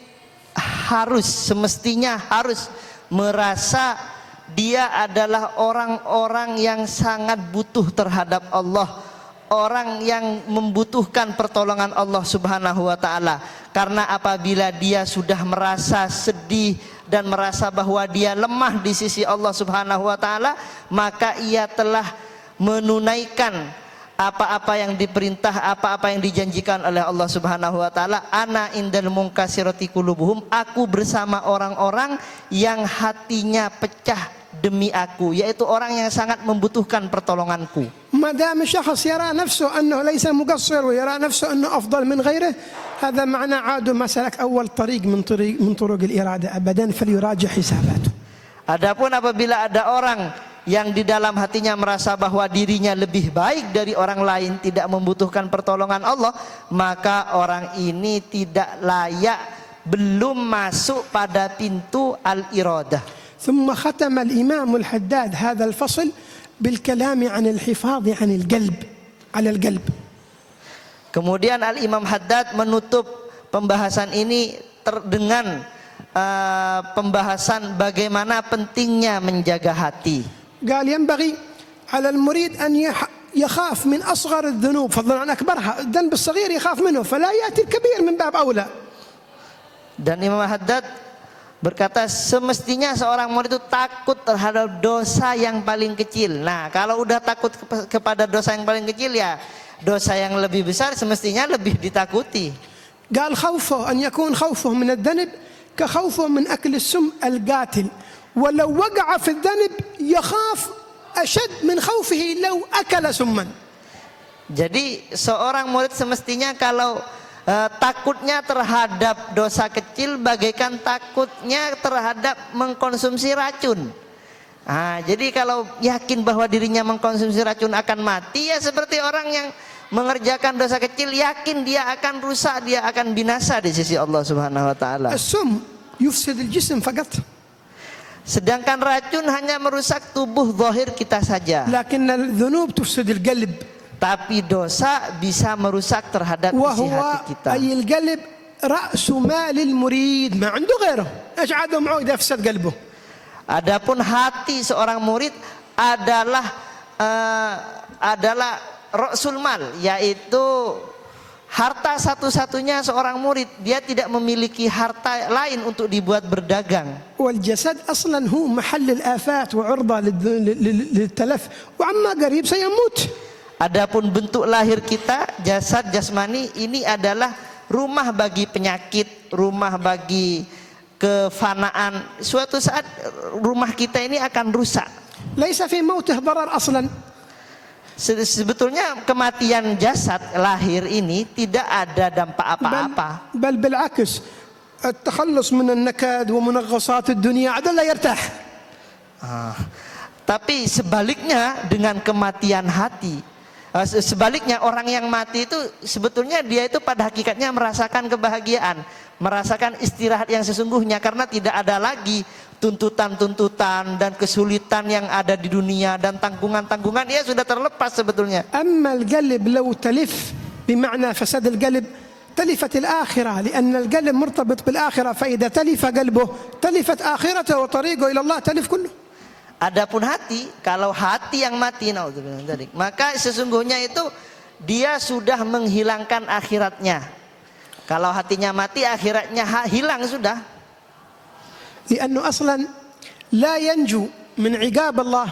semestinya harus merasa dia adalah orang-orang yang sangat butuh terhadap Allah, orang yang membutuhkan pertolongan Allah Subhanahu wa taala. Karena apabila dia sudah merasa sedih dan merasa bahwa dia lemah di sisi Allah Subhanahu wa taala, maka ia telah menunaikan apa-apa yang diperintah, apa-apa yang dijanjikan oleh Allah Subhanahu wa taala. Ana indal munkasirati qulubuhum, aku bersama orang-orang yang hatinya pecah demi aku, yaitu orang yang sangat membutuhkan pertolonganku. ما دام الشخص يرى نفسه أنه ليس مقصر ويرى نفسه أنه أفضل من غيره، هذا معنى عاد ما سلك أول طريق من طرق الإرادة أبدا، فليراجع حساباته. Adapun apabila ada orang yang di dalam hatinya merasa bahwa dirinya lebih baik dari orang lain, tidak membutuhkan pertolongan Allah, maka orang ini tidak layak, belum masuk pada pintu al-iradah. ثم ختم الإمام الحداد هذا الفصل بالكلام عن الحفاظ عن القلب على القلب. Kemudian Al-Imam Haddad menutup pembahasan ini dengan pembahasan bagaimana pentingnya menjaga hati. قال ينبغي على المريد أن يخاف من أصغر الذنوب فضلا عن أكبرها، الذنب الصغير يخاف منه فلا يأتي الكبير من باب أولى. Dan Imam Haddad berkata semestinya seorang murid itu takut terhadap dosa yang paling kecil. Nah, kalau udah takut kepada dosa yang paling kecil, ya dosa yang lebih besar semestinya lebih ditakuti. قال خوفه أن يكون خوفه من الذنب كخوفه من أكل السم القاتل، ولو وقع في الذنب يخاف أشد من خوفه لو أكل سما. Jadi seorang murid semestinya kalau takutnya terhadap dosa kecil bagaikan takutnya terhadap mengkonsumsi racun. Nah, jadi kalau yakin bahwa dirinya mengkonsumsi racun akan mati, ya seperti orang yang mengerjakan dosa kecil yakin dia akan rusak, dia akan binasa di sisi Allah Subhanahu wa taala. السم يفسد الجسم فقط، Sedangkan racun hanya merusak tubuh zahir kita saja. لكن الذنوب تفسد القلب. Tapi dosa bisa merusak terhadap isi وهو hati kita. أي القلب رأس مال المريد، ما عنده غيره، إيش عاده معه إذا فسد قلبه. Adapun hati seorang murid adalah ra'sul mal, yaitu harta satu-satunya seorang murid. Dia tidak memiliki harta lain untuk dibuat berdagang. والجسد أصلا هو محل الآفات وعرضة للتلف، وعما قريب سيموت. Adapun bentuk lahir kita, jasad jasmani ini adalah rumah bagi penyakit, rumah bagi kefanaan. Suatu saat rumah kita ini akan rusak. ليس في موته ضرر أصلا. Sebetulnya kematian jasad lahir ini tidak ada dampak apa-apa. بل بالعكس التخلص من النكد ومنغصات الدنيا عدل لا يرتاح. Tapi sebaliknya dengan kematian hati, sebaliknya orang yang mati itu sebetulnya dia itu pada hakikatnya merasakan kebahagiaan, merasakan istirahat yang sesungguhnya, karena tidak ada lagi tuntutan-tuntutan dan kesulitan yang ada di dunia dan tanggungan-tanggungan, dia sudah terlepas sebetulnya. أما القلب لو تلف بمعنى فساد القلب تلفت الآخرة، لأن القلب مرتبط بالآخرة، فإذا تلف قلبه تلفت آخرته وطريقه إلى الله تلف كله. Adapun hati, kalau hati yang mati, maka sesungguhnya itu dia sudah menghilangkan akhiratnya. Kalau hatinya mati, akhiratnya hilang sudah. لأنه أصلا لا ينجو من عقاب الله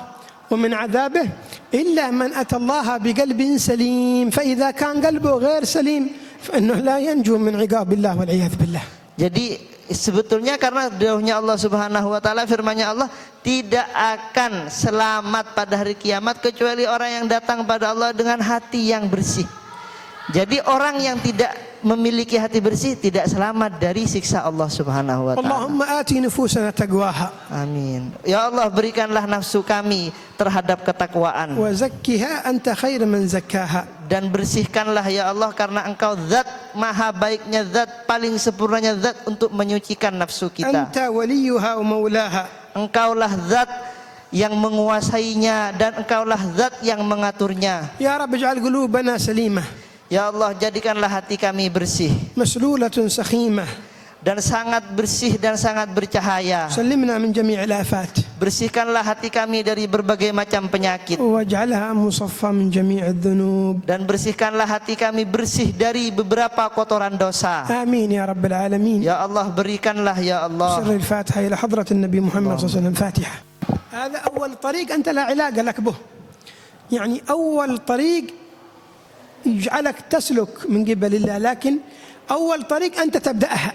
ومن عذابه إلا من أتى الله بقلب سليم، فإذا كان قلبه غير سليم فإنه لا ينجو من عقاب الله والعياذ بالله. Jadi sebetulnya karena dawuhnya Allah Subhanahu wa taala, firman-Nya Allah, tidak akan selamat pada hari kiamat kecuali orang yang datang pada Allah dengan hati yang bersih. Jadi orang yang tidak memiliki hati bersih tidak selamat dari siksa Allah Subhanahu wa taala. Allahumma ati nufusana taqwaha. Amin. Ya Allah, berikanlah nafsu kami terhadap ketakwaan. Wa zakkiha anta khairu man zakkaha. Dan bersihkanlah ya Allah, karena Engkau zat maha baiknya, zat paling sempurnanya zat untuk menyucikan nafsu kita. Anta waliyuha wa maulaha. Engkaulah zat yang menguasainya dan Engkaulah zat yang mengaturnya. Ya Rabb, ij'al qulubana salimah. Ya Allah, jadikanlah hati kami bersih, maslulatun sakhimah, dan sangat bersih dan sangat bercahaya. Sallimna min jami'il afat. Bersihkanlah hati kami dari berbagai macam penyakit. Waj'alha musaffa min jami'idz dzunub. Dan bersihkanlah hati kami bersih dari beberapa kotoran dosa. Amin ya rabbal alamin. Ya Allah, berikanlah ya Allah. Sirrul Fatihah ila hadratin Nabi Muhammad sallallahu alaihi wasallam. Fatihah. هذا أول طريق أنت لا علاقة لك به. يعني أول طريق يجعلك تسلك من قبل الله، لكن أول طريق أنت تبدأها.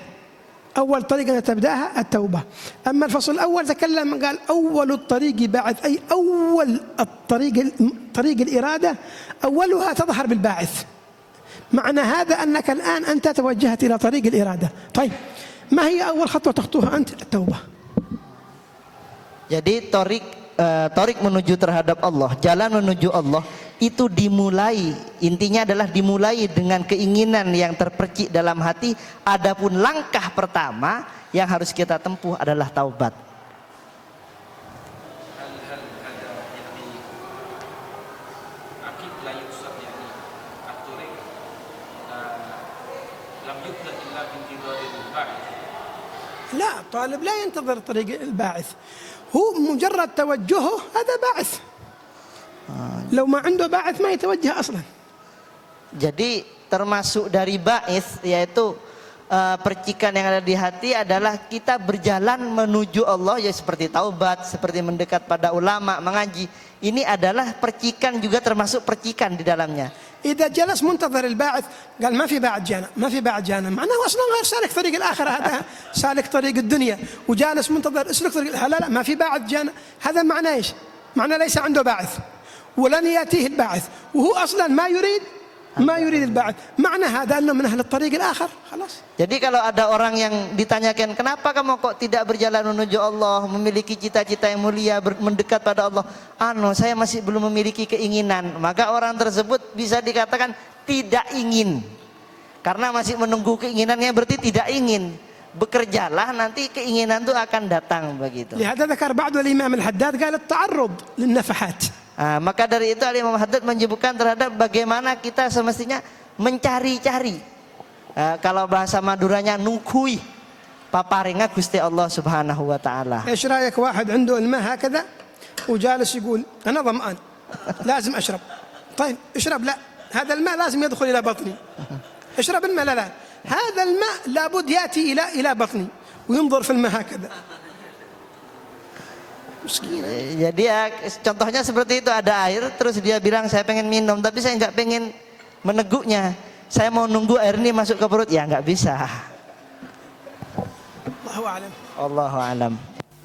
أول طريقة تبدأها التوبة. أما الفصل الأول تكلم قال أول الطريق باعث، أي أول طريق الإرادة أولها تظهر بالباعث. معنى هذا أنك الآن أنت توجهت إلى طريق الإرادة. طيب ما هي أول خطوة تخطوها أنت؟ التوبة. Jadi torik menuju terhadap Allah, jalan menuju Allah itu dimulai, intinya adalah dimulai dengan keinginan yang terpercik dalam hati. Adapun langkah pertama yang harus kita tempuh adalah taubat. لا، طالب لا ينتظر طريق الباعث، هو مجرد توجهه هذا باعث. لو ما عنده باعث ما يتوجه أصلا. Jadi termasuk dari ba'its, yaitu percikan yang ada di hati adalah kita berjalan menuju Allah, ya seperti taubat, seperti mendekat pada ulama, mengaji. Ini adalah percikan, juga termasuk percikan di dalamnya. إذا جلس منتظر الباعث قال ما في باعث جانا، ما في باعث جانا، معناه أصلا غير سالك طريق الآخرة، هذا سالك طريق الدنيا وجالس منتظر اسلك طريق. لا لا، ما في باعث جانا، هذا معناه إيش؟ معناه ليس عنده باعث ولن يأتيه الباعث، وهو أصلا ما يريد الباعث. معنى هذا أنه من أهل الطريق الآخر خلاص. Jadi kalau ada orang yang ditanyakan, kenapa kamu kok tidak berjalan menuju Allah, memiliki cita-cita yang mulia, mendekat pada Allah? Saya masih belum memiliki keinginan. Maka orang tersebut bisa dikatakan tidak ingin. Karena masih menunggu keinginannya, berarti tidak ingin. Bekerjalah, nanti keinginan itu akan datang begitu. لهذا ذكر بعض الإمام الحداد قال التعرض للنفحات. Maka dari itu Al-Imam Haddad menyebutkan terhadap bagaimana kita semestinya mencari-cari. Kalau bahasa Maduranya nungkui paparinga Gusti Allah Subhanahu wa taala. ايش رايك واحد عنده الماء هكذا وجالس يقول انا ظمآن لازم اشرب. طيب اشرب، لا هذا الماء لازم يدخل الى بطني. اشرب الماء، لا هذا الماء لابد ياتي الى بطني وينظر في الماء هكذا. Jadi ya, contohnya seperti itu, ada air terus dia bilang saya pengen minum tapi saya nggak pengen meneguknya, saya mau nunggu air ini masuk ke perut, ya nggak bisa. Allahu a'lam.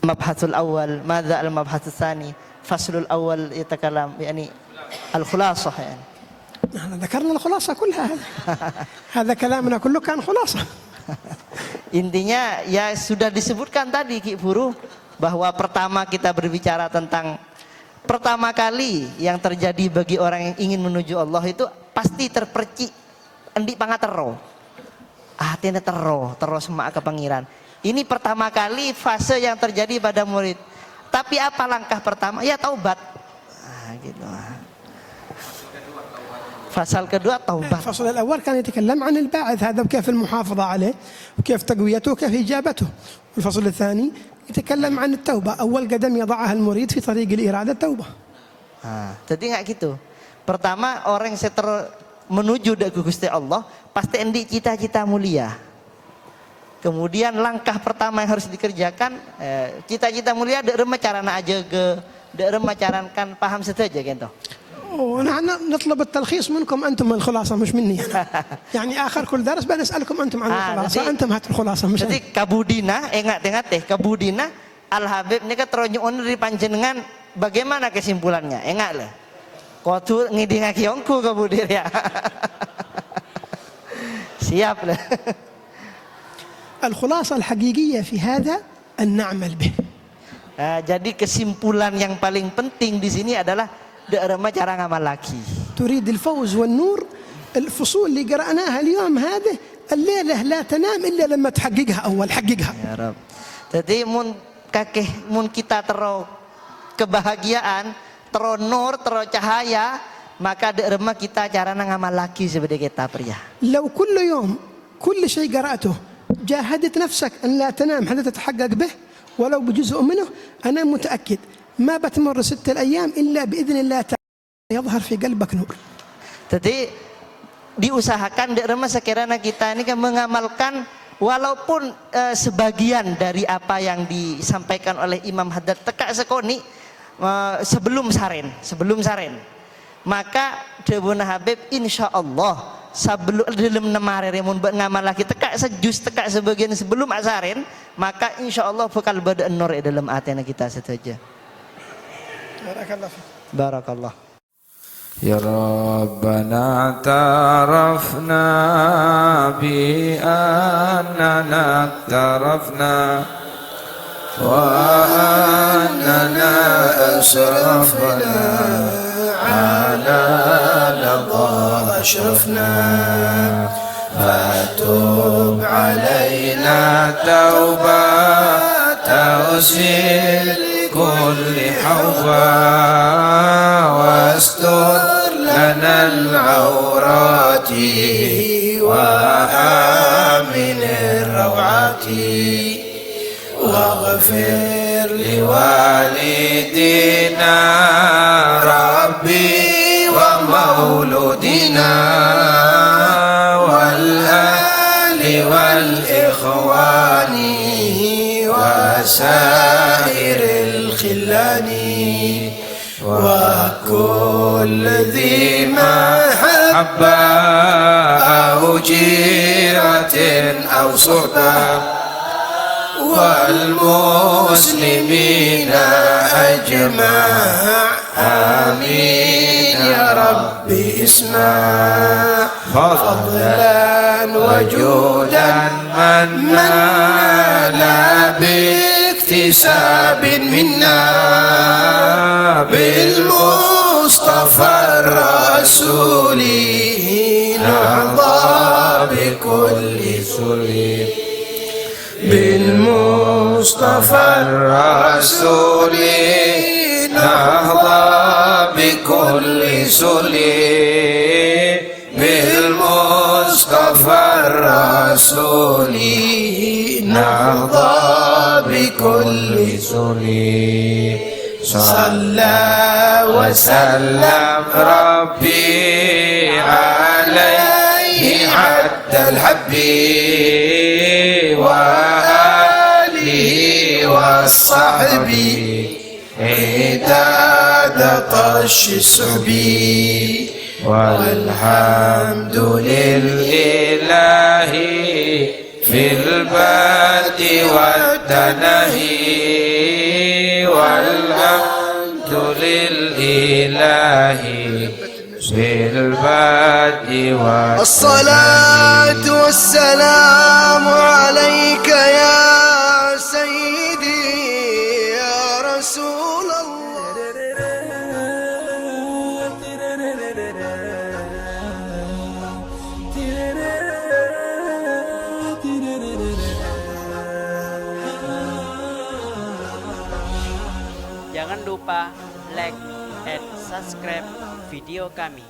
Mabhasul awal, madza al mabhasul tsani? Faslul awal yatakalam yani al khulasah yani. نحن ذكرنا الخلاصة كلها. هذا كلامنا كله كان خلاصة. Intinya ya sudah disebutkan tadi Ki Guru, bahwa pertama kita berbicara tentang pertama kali yang terjadi bagi orang yang ingin menuju Allah itu pasti terpercik endi pangatero. Atine tero semak ke pangeran. Ini pertama kali fase yang terjadi pada murid. Tapi apa langkah pertama? Ya taubat. Gitu. Fasal kedua taubat. الفصل الأول كان يتكلم عن الباعث هذا وكيف المحافظة عليه وكيف تقويته وكيف إجابته. الفصل الثاني يتكلم عن التوبة، أول قدم يضعها المريد في طريق الإرادة التوبة. Jadi nggak gitu. Pertama orang yang menuju ke Gusti Allah pasti endi cita-cita mulia. Kemudian langkah pertama yang harus dikerjakan cita-cita mulia dek remah carana aja ke dek remah carankan paham saja gitu. ونحن نطلب التلخيص منكم أنتم الخلاصة مش مني أنا. يعني آخر كل درس بنسألكم أنتم عن الخلاصة، أنتم هات الخلاصة مش أنا. Jadi kabudina, ingat kabudina Al Habib ini kan teronjok dari panjenengan, bagaimana kesimpulannya? Ingat lah. Kotu ngidingaki ongku kabudir ya. Siap lah. الخلاصة الحقيقية في هذا أن نعمل به. Jadi kesimpulan yang paling penting di sini adalah دقرما cara ngamal lagi. تريد الفوز والنور، الفصول اللي قرأناها اليوم هذه الليلة لا تنام إلا لما تحققها أول، حققها. Ya Rabb. Jadi mun kita tero kebahagiaan, tero nur, tero cahaya, maka daqrema kita cara ngamal lagi seperti kita pria. لو كل يوم كل شيء قرأته جاهدت نفسك أن لا تنام حتى تتحقق به ولو بجزء منه، أنا متأكد ما بتمر 6 الأيام إلا بإذن الله تعالى يظهر في قلبك نور. Jadi diusahakan daqrema sekiranya kita ini kan mengamalkan walaupun sebagian dari apa yang disampaikan oleh Imam Haddad teka sekoni sebelum saren, maka Dawuh Habib insya Allah sebelum dalam nemare mun ngamal lagi tekak sejus tekak sebagian sebelum asarin, maka insyaallah bakal bada nur dalam atena kita saja. Barakallah. Barakallah. Ya Rabbana tarafna bi annana tarafna wa annana asrafna ala ladha ashrafna fatub alaina tauba tawsil كل حوبا واستر لنا العورات وآمن الروعات واغفر لوالدينا ربي ومولودنا والأهل والإخوان وسائر الخلاني وكل ذي محبة أو جيرة أو صحبة والمسلمين أجمع آمين يا ربي اسمع فضلا وجودا منا لا باكتساب منا بالمصطفى الرسول نرضى بكل سليم بالمصطفى الرسول نهضى بكل سليم بالمصطفى الرسول نهضى بكل سليم صلى وسلم ربي عليه عد الحبيب وآله والصحب عداد طش السبي والحمد لله في البدء والتنهي والحمد لله في البدء والتنهي الصلاة والسلام عليك يا سيدي يا رسول Jangan lupa like and subscribe video kami.